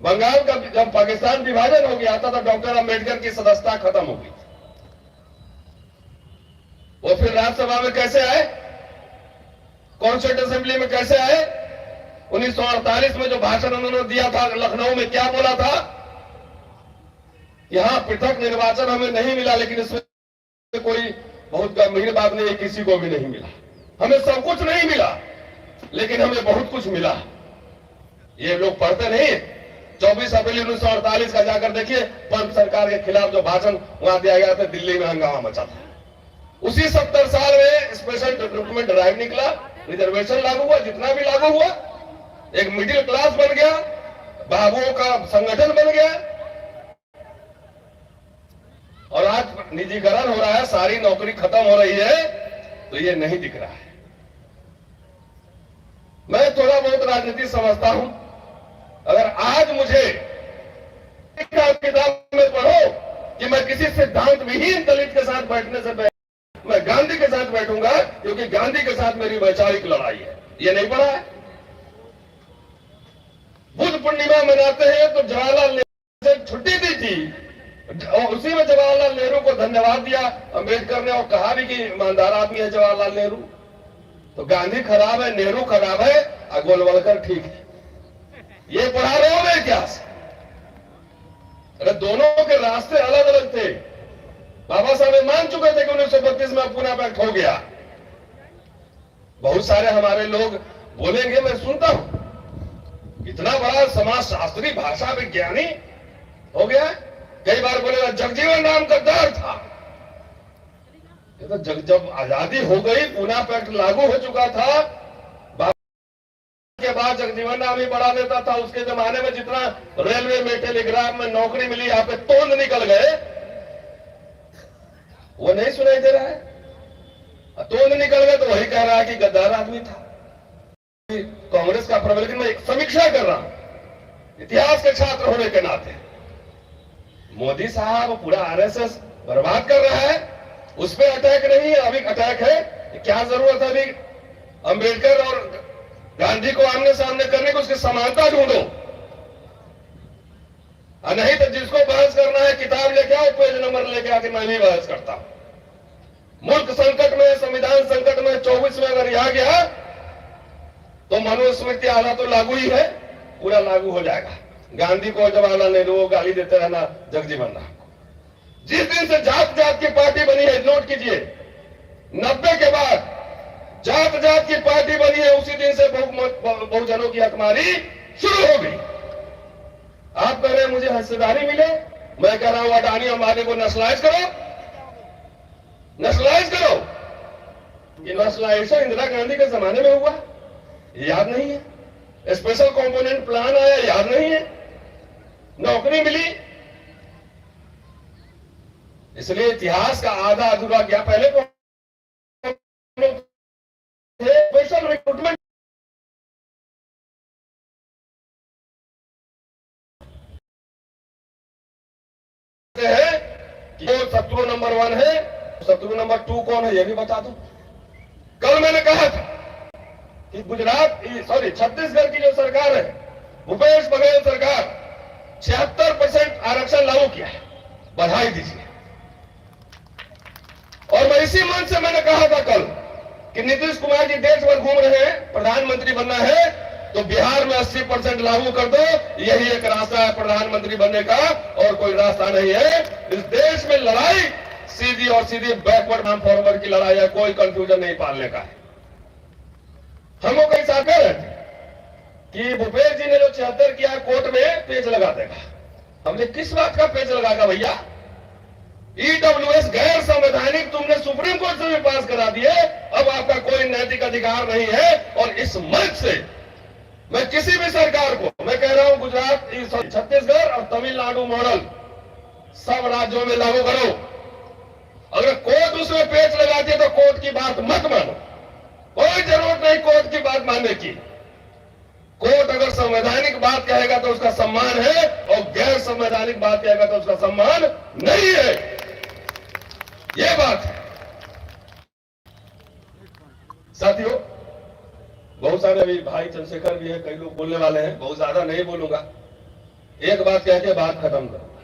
बंगाल का जब पाकिस्तान विभाजन हो गया था तो डॉक्टर अंबेडकर की सदस्यता खत्म हो गई। वो फिर राज्यसभा में कैसे आए, कॉन्स्टिट्यूंट असेंबली में कैसे आए? 1948 में जो भाषण उन्होंने दिया था लखनऊ में, क्या बोला था? यहां पृथक निर्वाचन हमें नहीं मिला, लेकिन इसमें कोई बहुत गंभीर बात नहीं है, किसी को भी नहीं मिला। हमें सब कुछ नहीं मिला, लेकिन हमें बहुत कुछ मिला। ये लोग पढ़ते नहीं। 24 अप्रैल 1948 का जाकर देखिए, पंत सरकार के खिलाफ जो भाषण वहां दिया गया था, दिल्ली में हंगामा मचा था। उसी 70 साल में स्पेशल डेवलपमेंट ड्राइव निकला, रिजर्वेशन लागू हुआ, जितना भी लागू हुआ, एक मिडिल क्लास बन गया, बाबुओं का संगठन बन गया। और आज निजीकरण हो रहा है, सारी नौकरी खत्म हो रही है, तो ये नहीं दिख रहा है। मैं थोड़ा बहुत राजनीति समझता हूं। अगर आज मुझे किताब में पढ़ो कि मैं किसी सिद्धांत विहीन दलित के साथ बैठने से मैं गांधी के साथ बैठूंगा, क्योंकि गांधी के साथ मेरी वैचारिक लड़ाई है, ये नहीं पढ़ा है। बुद्ध पूर्णिमा मनाते हैं तो जवाहरलाल नेहरू से छुट्टी दी थी, और उसी में जवाहरलाल नेहरू को धन्यवाद दिया अंबेडकर ने, और कहा भी कि ईमानदार आदमी है जवाहरलाल नेहरू। तो गांधी खराब है, नेहरू खराब है, और गोलवलकर ठीक है, ये पढ़ा रहे हो मैं क्या? अरे दोनों के रास्ते अलग अलग थे। बाबा साहब मान चुके थे कि 1932 में पूना पैक्ट हो गया। बहुत सारे हमारे लोग बोलेंगे, मैं सुनता हूं, इतना बड़ा समाजशास्त्री, भाषा विज्ञानी हो गया। कई बार बोलेगा जगजीवन राम गद्दार था। ये तो जब आजादी हो गई, पूना पैक्ट लागू हो चुका था, के बाद जगजीवन राम ही बड़ा नेता था। उसके जमाने में जितना रेलवे में, टेलीग्राफ में नौकरी मिली, यहाँ पे तोंद निकल गए, वो नहीं सुनाई दे रहा है। तोंद निकल गए तो वही कह रहा है कि गद्दार आदमी था। कांग्रेस का प्रबल, लेकिन मैं एक समीक्षा कर रहा हूं इतिहास के छात्र होने के नाते। मोदी साहब पूरा आरएसएस बर्बाद कर रहा है, उस पर अटैक नहीं है, अभी अटैक है। क्या जरूरत है अभी अंबेडकर और गांधी को आमने सामने करने को? उसकी समानता ढूंढो, और नहीं तो जिसको बहस करना है किताब लेके आओ, पेज नंबर लेके आके मैं भी बहस करता हूं। मुल्क संकट में, संविधान संकट में 24 में अगर यह गया तो मनुस्मृति आधा तो लागू ही है, पूरा लागू हो जाएगा। गांधी को, जवाहरलाल नेहरू को गाली देते रहना, जगजीवन राम को। जिस दिन से जात जात की पार्टी बनी है, नोट कीजिए, 90 के बाद जात जात की पार्टी बनी है, उसी दिन से बहुजनों की हकमारी शुरू हो गई। आप कह रहे हैं मुझे हिस्सेदारी मिले, मैं कह रहा हूं अडानी अंबानी को नस्लाइज करो, नस्लाइज करो। ये नस्लाइजेशन इंदिरा गांधी के जमाने में हुआ, याद नहीं है? स्पेशल कंपोनेंट प्लान आया, याद नहीं है? नौकरी मिली। इसलिए इतिहास का आधा अधूरा गया। पहले को स्पेशल रिक्रूटमेंट है कि वो शत्रु नंबर 1 है, शत्रु नंबर 2 कौन है ये भी बता दो। कल मैंने कहा था कि छत्तीसगढ़ की जो सरकार है, भूपेश बघेल सरकार, 76% आरक्षण लागू किया है, बधाई दीजिए। और मैं इसी मंच से मैंने कहा था कल कि नीतीश कुमार जी देश भर घूम रहे हैं, प्रधानमंत्री बनना है तो बिहार में 80% लागू कर दो, यही एक रास्ता है प्रधानमंत्री बनने का, और कोई रास्ता नहीं है। इस देश में लड़ाई सीधी और सीधी बैकवर्ड नाम फॉरवर्ड की लड़ाई है, कोई कंफ्यूजन नहीं पालने का है। हम लोग कई साथ कह रहे थे कि भूपेश जी ने जो 76 किया कोर्ट में पेच लगा देगा। हमने किस बात का पेच लगाएगा भैया? ईडब्ल्यूएस गैर संवैधानिक तुमने सुप्रीम कोर्ट से भी पास करा दिए, अब आपका कोई नैतिक अधिकार नहीं है। और इस मंच से मैं किसी भी सरकार को मैं कह रहा हूं, गुजरात, छत्तीसगढ़ और तमिलनाडु मॉडल सब राज्यों में लागू करो। अगर कोर्ट उसमें पेच लगाती है तो कोर्ट की बात मत मानो, कोई जरूरत नहीं कोर्ट की बात मानने की। कोर्ट अगर संवैधानिक बात कहेगा तो उसका सम्मान है, और गैर संवैधानिक बात कहेगा तो उसका सम्मान नहीं है। ये बात है साथियों। बहुत सारे अभी भाई चंद्रशेखर भी है, कई लोग बोलने वाले हैं, बहुत ज्यादा नहीं बोलूंगा। एक बात कह के बात खत्म कर,